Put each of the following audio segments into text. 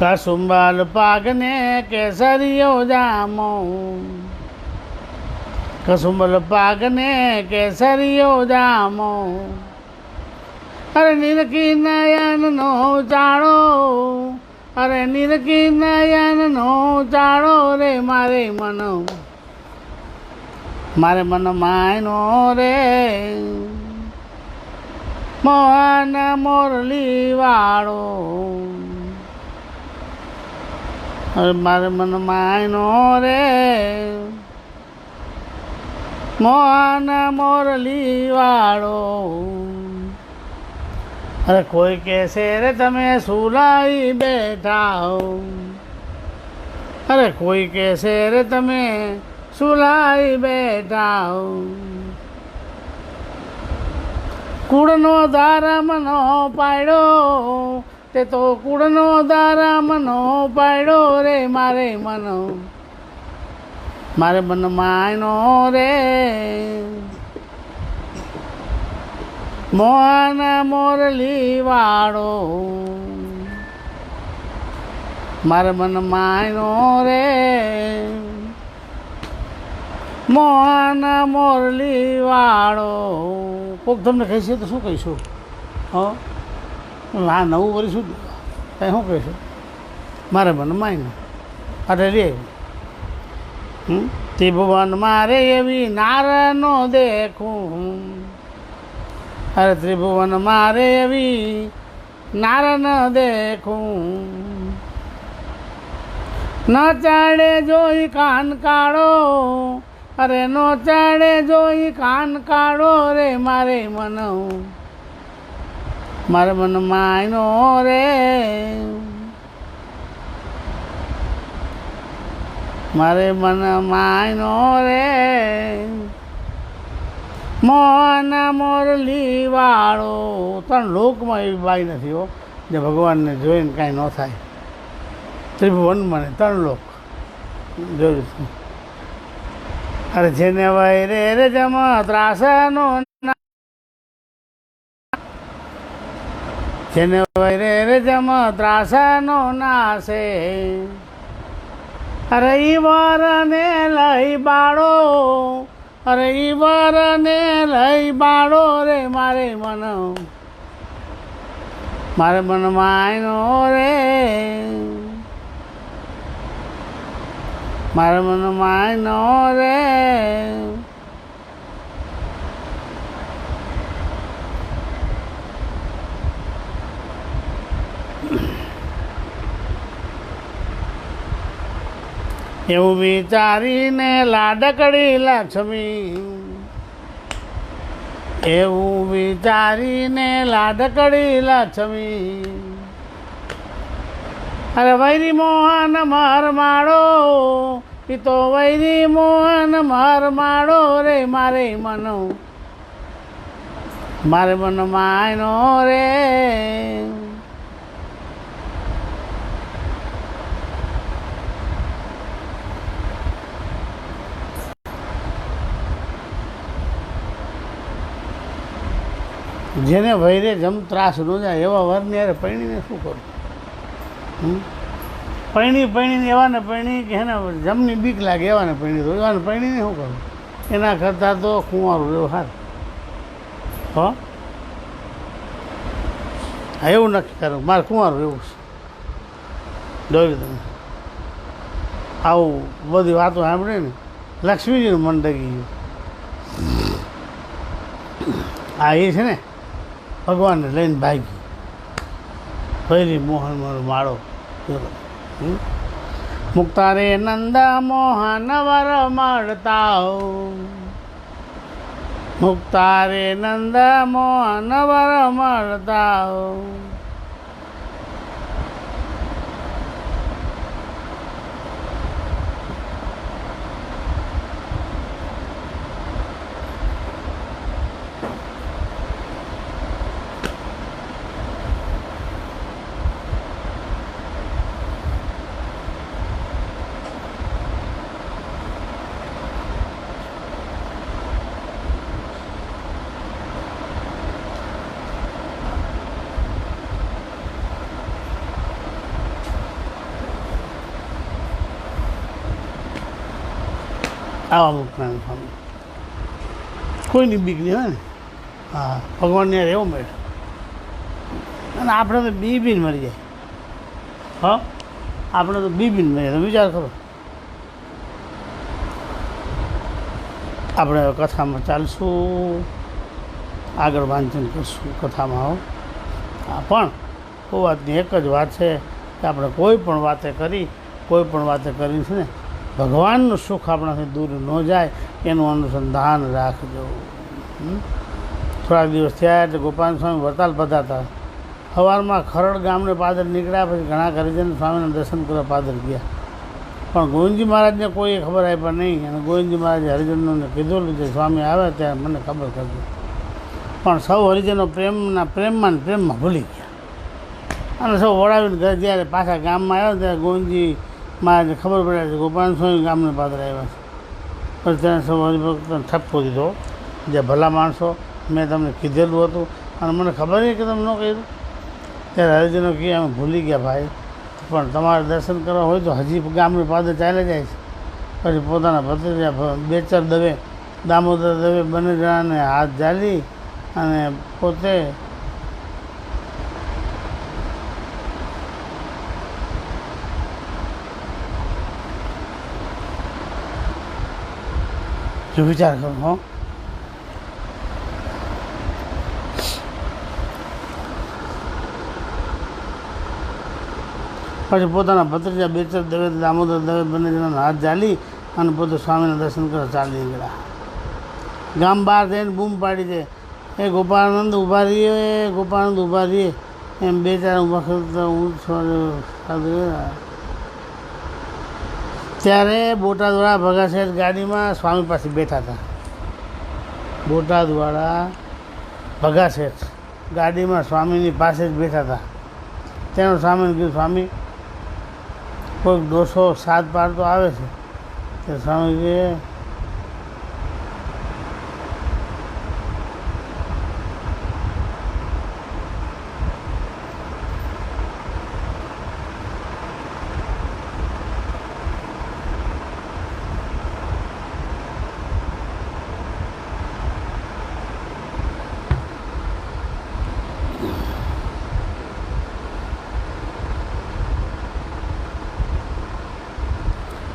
કસુંબલ પાકને કેસરીયો જામો, કસુંબલ પાકને કેસરીયો જામો, અરે નીરકી નયન નો ચાળો, અરે નીરકી નયન નો ચાળો રે મારે મન માયનો રે મોહન મોરલી વાળો, મારે મન માયનો રે મોહન મોરલી વાળો. અરે કોઈ કહેશે રે તમે સુલાઈ બેઠા હો, અરે કોઈ કહેશે રે તમે સુલાઈ બેઠા હો, કુળનો ધારમનો પાડ્યો તે તો કુળનો ધારમનો પાડ્યો રે મારે મન માયનો રે મોહન મોરલી વાળો, મારે મન માયનો રે મોહન મોરલી વાળો. કોક તમને કહેશે તો શું કહીશું? હા નવું કરીશું કંઈ શું કહીશું? મારે મન માયનો અરે રે ત્રિભુવન મારે એવી નાર નો દેખું, અરે ત્રિભુવન મારે એવી નાર ન દેખું, ન ચાડે જોઈ કાન કાળો, અરે નો ચાડે જોઈ કાન કાળો રે મારે મન માયનો રે મારે મન માયનો રે મોહન મોરલી વાળો. ત્રણ લોકમાં એવી બાઈ નથી હો જે ભગવાનને જોઈને કાંઈ ન થાય. ત્રિભુવન મને ત્રણ લોક જોયું છે. અરે જેને વૈરે રે જમ ત્રાસનો, જેને વૈરે રે જમ ત્રાસનો નાશે, અરે ઈવરને લઈ બાળો, અરે ઈવરને લઈ બાળો રે મારે મન માયનો રે મારે મન માયનો રે. એવું વિચારીને લાડકડી લક્ષ્મી, એવું વિચારીને લાડકડી લક્ષ્મી, અરે વૈરી મોહન મર માળો, એ તો વૈરી મોહન મર માળો રે મારે મન માયનો રે જેને વૈરે જમ ત્રાસ ન જાય એવા વરને યારે પૈણીને શું કરું? પૈણીને એવાને પૈણી કે એને જમની બીક લાગે એવાને પૈણી તો એવાને પૈણીને શું કરું? એના કરતાં તો કુંવારું રહેવું સારું. હા એવું નક્કી કરું મારે કુંવારું રહેવું છે. જોયું તમે આવું બધી વાતો સાંભળે ને લક્ષ્મીજીનું મન ડગી ગયું. આ એ છે ને ભગવાનને લઈને ભાગી ભૈરી મોહન માળો. મુક્તારે નંદ મોહન વર મળતા હો, મુક્તારે નંદ મોહન વર મળતા હો, આવા મુક્તનારાયણ સ્વામી કોઈની બીક નહીં હોય ને. હા, ભગવાનને યાર એવો મેળ. અને આપણે તો બીને મરી જાય. હા, આપણે તો બીને મરી જાય. તમે વિચાર કરો. આપણે કથામાં ચાલશું, આગળ વાંચન કરશું કથામાં. આવો હા, પણ કોઈ વાતની એક જ વાત છે કે આપણે કોઈ પણ વાતે કરીને છે ને ભગવાનનું સુખ આપણાથી દૂર ન જાય એનું અનુસંધાન રાખજો. થોડાક દિવસ થયા એટલે ગોપાલ સ્વામી વરતાલ પધારતા. સવારમાં ખરડ ગામને પાદર નીકળ્યા, પછી ઘણા હરિજન સ્વામીના દર્શન કરવા પાદર ગયા. પણ ગોવિંદજી મહારાજને કોઈ ખબર આપ્યા નહીં. અને ગોવિંદજી મહારાજે હરિજનોને કીધું કે સ્વામી આવે ત્યારે મને ખબર કરજો. પણ સૌ હરિજનો પ્રેમમાં ભૂલી ગયા. અને સૌ વળાવીને ઘરે જ્યારે પાછા ગામમાં આવ્યા ત્યારે ગોવિંદજી મહારાજને ખબર પડે છે ગોપાલ સ્વામી ગામને પાદર આવ્યા છે. પછી તેને સૌ હરિભક્તને ઠપકો દીધો, જે ભલા માણસો, મેં તમને કીધેલું હતું અને મને ખબર નહીં કે તમે ન કહ્યું. ત્યારે હરિજનો કહે અમે ભૂલી ગયા ભાઈ, પણ તમારે દર્શન કરવા હોય તો હજી ગામની પાદર ચાલે જાય છે. પછી પોતાના ભત્રીજા બેચર દવે, દામોદર દવે બંને જણાને હાથ ઝાલી અને પોતે જો વિચાર કરો. હો, પછી પોતાના ભત્રીજા બેચર દવે દામોદર દવે બંને જણાના હાથ ઝાલી અને પોતે સ્વામીના દર્શન કરવા ચાલી નીકળ્યા. ગામ બહાર જઈને બૂમ પાડી દે, એ ગોપાળાનંદ ઊભા રહીએ, ગોપાળાનંદ ઊભા રહીએ. એમ બે ચાર વખત ત્યારે બોટાદવાળા ભગાશેઠ ગાડીમાં સ્વામી પાસે બેઠા હતા. બોટાદવાળા ભગાશેઠ ગાડીમાં સ્વામીની પાસે જ બેઠા હતા. તેનો સ્વામીને કીધું સ્વામી કોઈક ડોસો સાત પાડતો આવે છે. તે સ્વામી કહે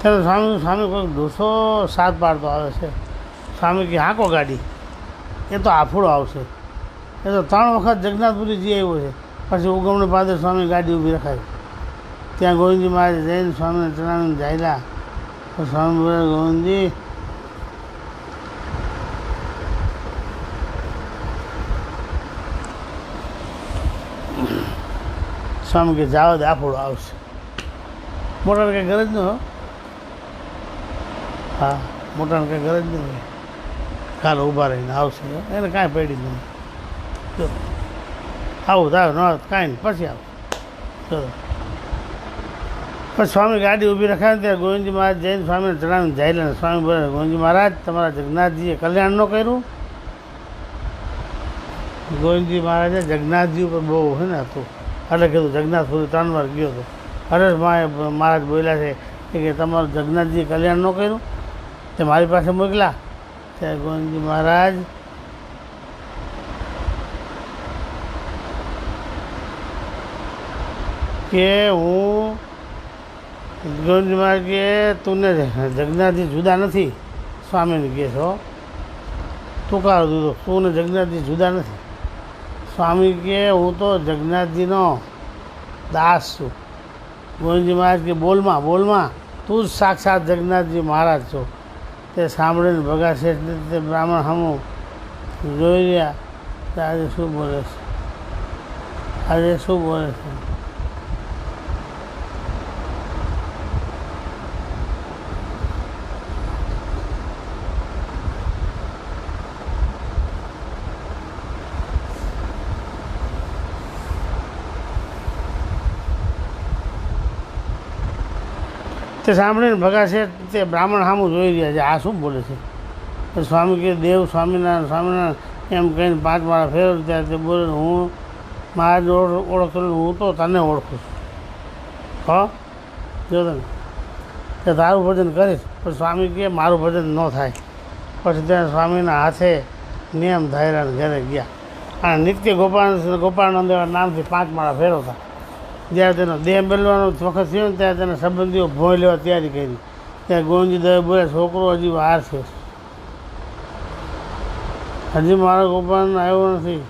ત્યારે સ્વામી કોઈક ડોસો સાત પાડતો આવે છે. સ્વામી કે હાંકો ગાડી, એ તો આફુડો આવશે. એ તો 3 વખત જગન્નાથપુરી જઈ આવ્યો છે. પછી ઉગમણી પાદર સ્વામી ગાડી ઊભી રખાવી. ત્યાં ગોવિંદજી મહારાજ જઈને સ્વામીને ચણાવીને જાયલા. તો સ્વામી બોલે ગોવિંદજી સ્વામી કે જાવ દે, આફુડો આવશે. મોટાને કંઈ ગરજ ન હોય. હા, મોટાને કંઈ ગરજ નહીં હોય. કાલે ઊભા રહીને આવશે, એને કાંઈ પડી નહીં. જો આવું થાય ન કાંઈ નહીં, પછી આવું. ચલો પછી સ્વામી ગાડી ઊભી રખાય ત્યારે ગોવિંદજી મહારાજ જઈને સ્વામીને ચડાવીને જાય. સ્વામી બોલે ગોવિંદજી મહારાજ તમારા જગન્નાથજીએ કલ્યાણ ન કર્યું. ગોવિંદજી મહારાજે જગન્નાથજી ઉપર બહુ છે ને હતું, એટલે કીધું જગન્નાથપુરી 3 વાર ગયો હતો. હરેશ મહારાજ બોલ્યા છે કે તમારું જગન્નાથજીએ કલ્યાણ ન કર્યું, તે મારી પાસે મોકલા. ત્યારે ગોવિંદજી મહારાજ કે હું ગોવિંદજી મહારાજ કે તુને જગન્નાથજી જુદા નથી. સ્વામીને કહે છો તુકારો દીધો, તું ને જગન્નાથજી જુદા નથી. સ્વામી કે હું તો જગન્નાથજીનો દાસ છું. ગોવિંદજી મહારાજ કે બોલમાં તું જ સાક્ષાત જગન્નાથજી મહારાજ છો. તે સાંભળીને ભગાશેઠને તે બ્રાહ્મણ સામું જોઈ રહ્યા. આજે શું બોલે છે, આજે શું બોલે છે. તે સાંભળીને ભગાશેઠ તે બ્રાહ્મણ સામું જોઈ રહ્યા છે, આ શું બોલે છે. સ્વામી કે દેવ સ્વામિનારાયણ સ્વામિનારાયણ એમ કહીને 5 માળા ફેરવ. ત્યારે તે બોલે હું મહારાજ ઓળખતો, હું તો તને ઓળખું છું. હા જો તને તે તારું ભજન કરીશ પણ સ્વામી કહે મારું ભજન ન થાય. પછી ત્યાં સ્વામીના હાથે નિયમ ધાર્યા ઘરે ગયા અને નિત્ય ગોપાળાનંદ એવા નામથી 5 માળા ફેરવતા. જ્યારે તેનો દેહ મેળવાનો વખત થયો ને ત્યારે તેના સંબંધીઓ ભોંય લેવા તૈયારી કરી. ત્યાં ગોવિંદજી દવે બોલ્યા છોકરો હજી વાર છે, હજી મારો ગોપાળાનંદ આવ્યો નથી.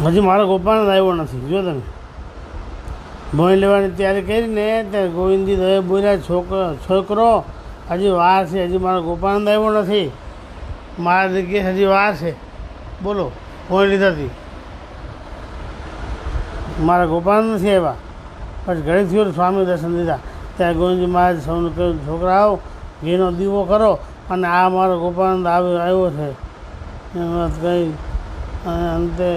હજી મારો ગોપાળાનંદ આવ્યો નથી. જો તમે ભોંય લેવાની તૈયારી કરીને ત્યારે ગોવિંદજી દવે બોલ્યા છોકરો હજી વાર છે, હજી મારો ગોપાળાનંદ આવ્યો નથી. મારા દીકરી હજી વાર છે. બોલો ભોંય લીધાથી મારા ગોપાળાનંદ નથી આવ્યા. પછી ઘડી થયું સ્વામી દર્શન દીધા. ત્યાં ગોવિંદજી મહારાજ સૌને કહ્યું છોકરાઓ ઘીનો દીવો કરો અને આ મારો ગોપાળાનંદ આવ્યો છે એમ વાત કહી. અને અંતે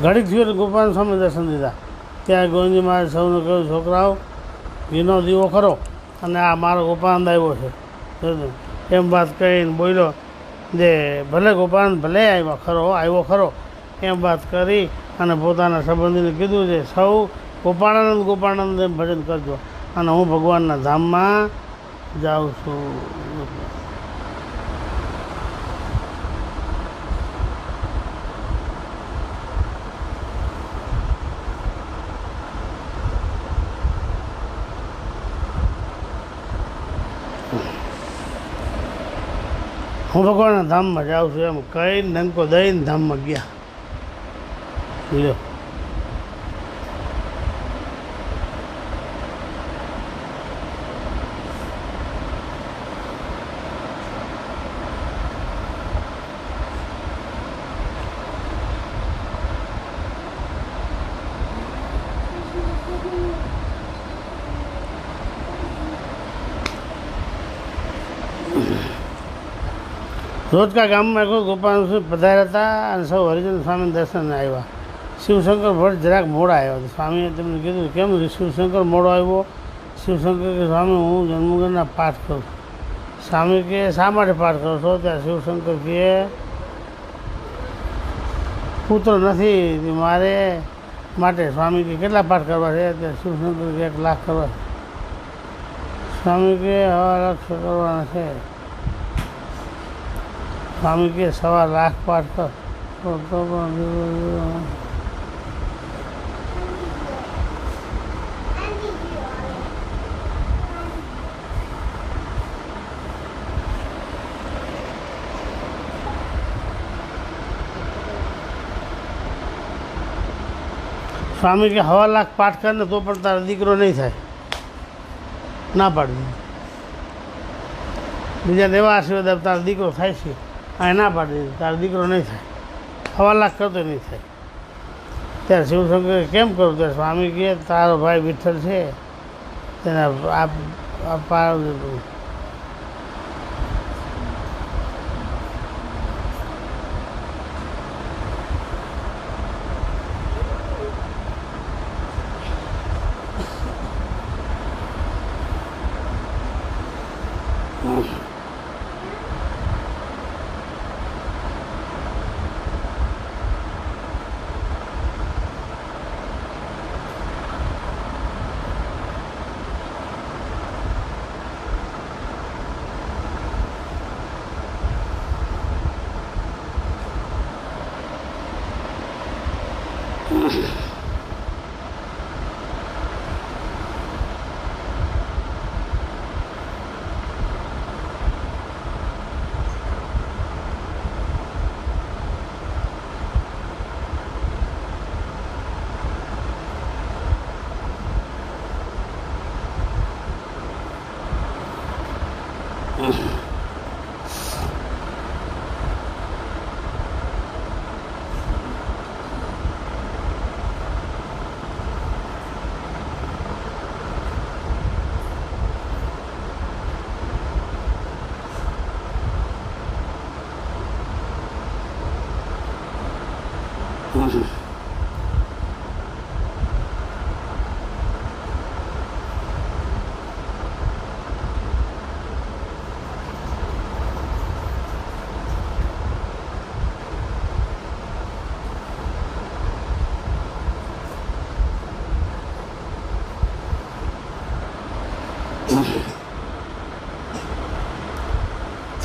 ઘડીક થયું ગોપાલ સ્વામી દર્શન દીધા. ત્યાં ગોવિંદજી મહારાજ સૌને કહ્યું છોકરાઓ ઘીનો દીવો કરો અને આ મારો ગોપાળાનંદ આવ્યો છે એમ વાત કહીને બોલ્યો જે ભલે ગોપાળાનંદ ભલે આવ્યો ખરો એમ વાત કરી અને પોતાના સંબંધીને કીધું છે સૌ ગોપાળાનંદ એમ ભજન કરજો અને હું ભગવાનના ધામમાં જાઉં છું. હું ભગવાનના ધામમાં જાઉં છું એમ કઈ નંકો દઈને ધામમાં ગયા. લ્યો રોજકા ગામમાં કોઈ ગોપાલ પધાર્યા હતા અને સૌ હરિજન સ્વામી દર્શન આવ્યા. શિવશંકર ભટ્ટ જરાક મોડા આવ્યા હતા. સ્વામીએ તેમને કીધું કેમ શિવશંકર મોડો આવ્યો? શિવશંકર કે સ્વામી હું જન્મગરના પાઠ કરું. સ્વામી કે શા માટે પાઠ કરો છો? ત્યાં શિવશંકર કે પુત્ર નથી મારે માટે. સ્વામી કે કેટલા પાઠ કરવા છે? ત્યાં શિવશંકર કે 1 લાખ કરવા. સ્વામી કે 1.5 લાખ કરવાના છે. સ્વામી કે 1.25 લાખ પાઠ કર તો સ્વામી કે 1.25 લાખ પાઠ કર ને તો પણ તારો દીકરો નહીં થાય. ના પાડી બીજાને એવા આશીર્વાદ આપ તારો દીકરો થાય છે. આ ના પાડી દીધી તારો દીકરો નહીં થાય. 1.25 લાખ કરતો નહીં થાય. ત્યારે શિવશંકર કેમ કરું? ત્યારે સ્વામી કહે તારો ભાઈ વિઠ્ઠલ છે તેને આ પાડ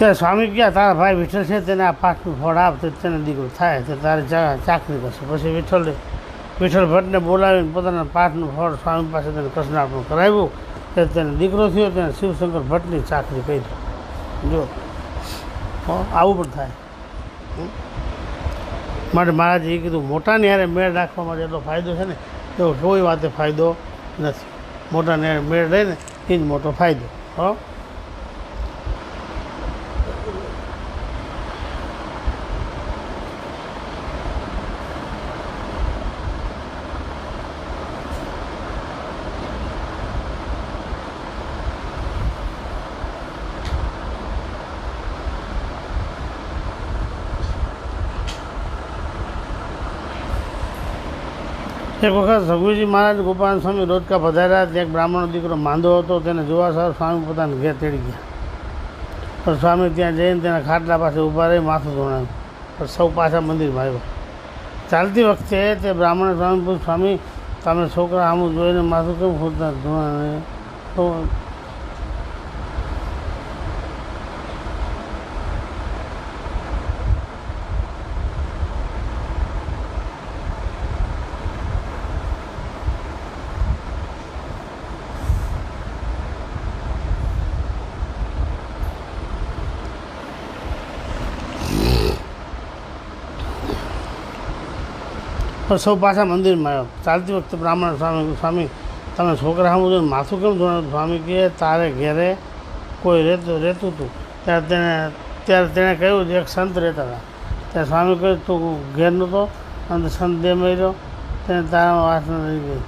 ત્યારે સ્વામી ગયા તારા ભાઈ વિઠ્ઠલ છે તેને આ પાઠનું ફળ આપ તો તેને દીકરો થાય તો તારે ચાકરી કરશે. પછી વિઠ્ઠલ ભટ્ટને બોલાવીને પોતાના પાઠનું ફળ સ્વામી પાસે તેને કૃષ્ણાર્પણ કરાવ્યું તે તેને દીકરો થયો. તેને શિવશંકર ભટ્ટની ચાકરી કરી. જો આવું પણ થાય. માટે મહારાજે એ કીધું મોટાની હારે મેળ રાખવા માટે એટલો ફાયદો છે ને એવો કોઈ વાતે ફાયદો નથી. મોટાની હારે મેળ રહીને એ જ મોટો ફાયદો. એક વખત રઘુજી મહારાજ ગોપાલ સ્વામી રોજકા પધાર્યા. ત્યાં એક બ્રાહ્મણનો દીકરો માંદો હતો. તેને જોવા સારું સ્વામી પોતાના ઘેર તેડી ગયા. પણ સ્વામી ત્યાં જઈને તેના ખાટલા પાસે ઊભા રહી માથું ધોણાવ્યું. પણ સૌ પાછા મંદિરમાં આવ્યા. ચાલતી વખતે તે બ્રાહ્મણે સ્વામી પૂછ્યું, સ્વામી તમે છોકરા આમું જોઈને માથું કેમ ખોદતા ધોણાવે? તો સૌ પાછા મંદિરમાં આવ્યો. ચાલતી વખતે બ્રાહ્મણ સ્વામી તમે છોકરા સામું જોઈને માથું કેમ ધોણાવ્યું? સ્વામી કહે તારે ઘેરે કોઈ રહેતું હતું ત્યારે તેણે કહ્યું એક સંત રહેતા હતા. ત્યારે સ્વામી કહ્યું તું ઘેર નહોતો અને સંત દેહ મર્યો તેને તારામાં વાસના રહી ગઈ.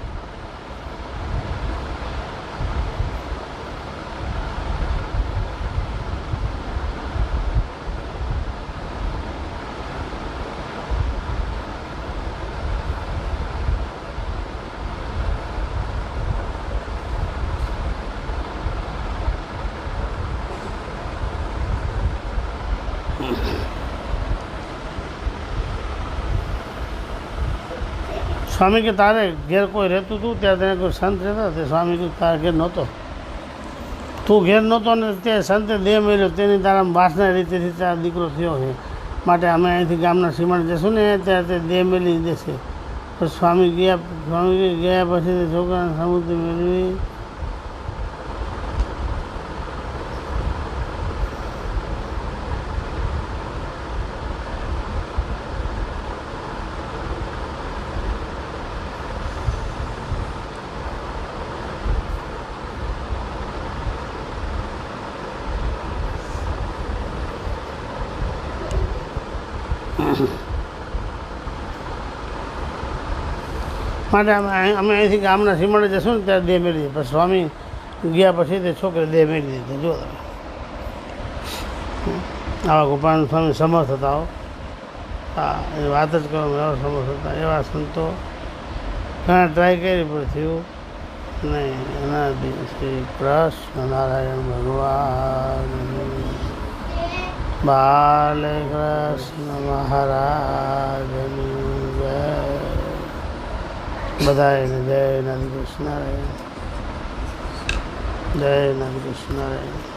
સ્વામી કે તારે ઘેર કોઈ રહેતું હતું ત્યારે તેને કોઈ સંત રહેતા? તે સ્વામી કહ્યું તારે ઘેર નહોતો, તું ઘેર નહોતો ને તે સંતે દેહ મળ્યો તેની તારા વાસના રીતે તારો દીકરો થયો છે. માટે અમે અહીંથી ગામના સીમણ જશું ને ત્યારે તે દેહ મેળવી દેશે. પછી સ્વામી ગયા પછી તે છોકરાને સમૃદ્ધિ મેળવી. માટે અમે અહીંથી ગામના સીમણે જશું ને ત્યારે દેહ મેળવી. પછી સ્વામી ગયા પછી તે છોકરે દેહ મેળવી દીધો. જો આવા ગોપાલ સ્વામી સમર્થ હતા. હા એ વાત જ કરવામાં એવા સમર્થ હતા. એવા સંતો ઘણા ટ્રાય કરી પણ થયું નહીં. એના શ્રી કૃષ્ણ નારાયણ ભગવાન બાલકૃષ્ણ મહારાજની જય. બધાને જય નારાયણ, જય નારાયણ.